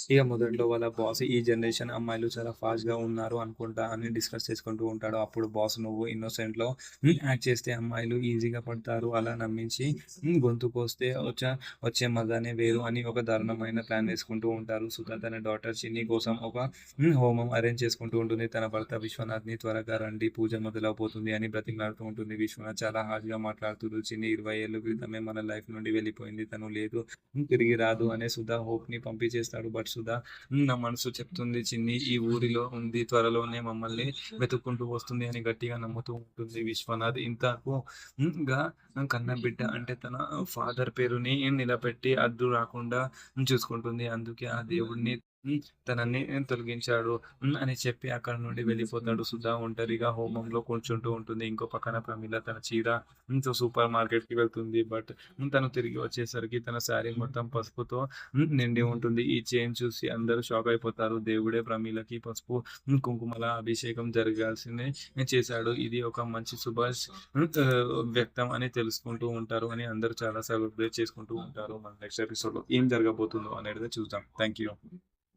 ఇక మొదట్లో వాళ్ళ బాస్ ఈ జనరేషన్ అమ్మాయిలు చాలా ఫాస్ట్‌గా ఉన్నారు అనుకుంటా అని డిస్కస్ చేసుకుంటూ ఉంటాడు. అప్పుడు బాస్ నువ్వు ఇన్నోసెంట్‌లో యాక్ట్ చేస్తే అమ్మాయిలు ఈజీగా పడతారు అలా నమ్మించి గొంతు కోస్తే వచ్చే మజానే వేరు అని ఒక దారుణమైన ప్లాన్ వేసుకుంటూ ఉంటారు. సుధా తన డాటర్ చిన్ని కోసం ఒక హోమం అరేంజ్ చేసుకుంటూ ఉంటుంది. తన భర్త విశ్వనాథ్‌ని త్వరగా రండి పూజ మొదలవబోతుంది అని బ్రతిమలాడుతూ ఉంటుంది. విశ్వనాథ్ చాలా హార్ష్‌గా మాట్లాడుతూ చిన్ని 20 ఏళ్ల క్రితమే మన లైఫ్ నుండి వెళ్ళిపోయింది. తను లేదు తిరిగి రాదు అనే సుధా హోప్‌ని పంపించేస్తాడు. బట్ సుధా నా మనసు చెప్తుంది చిన్ని ఈ ఊరిలో ఉంది. త్వరలోనే మమ్మల్ని వెతుక్కుంటూ వస్తుంది అని గట్టిగా నమ్ముతూ ఉంటుంది. విశ్వనాథ్ ఇంతకు గా కన్న బిడ్డ అంటే తన ఫాదర్ పేరుని నిలబెట్టి అడ్డు రాకుండా చూసుకుంటుంది. అందుకే ఆ దేవుడిని తనని తొలగించాడు అని చెప్పి అక్కడి నుండి వెళ్ళిపోతాడు. సుధా ఒంటరిగా హోమంలో కూర్చుంటూ ఉంటుంది. ఇంకో పక్కన ప్రమీల తన చీర సూపర్ మార్కెట్‌కి వెళ్తుంది. బట్ తను తిరిగి వచ్చేసరికి తన శారీ మొత్తం పసుపుతో నిండి ఉంటుంది. ఈ చేంజ్ చూసి అందరూ షాక్ అయిపోతారు. దేవుడే ప్రమీలకి పసుపు, కుంకుమల అభిషేకం జరగాల్సిందే చేశాడు. ఇది ఒక మంచి వ్యక్తం అని తెలుసుకుంటూ ఉంటారు అని అందరూ చాలా సెలబ్రేట్ చేసుకుంటూ ఉంటారు. మన నెక్స్ట్ ఎపిసోడ్‌లో ఏం జరగబోతుందో అనేది చూద్దాం. Thank you.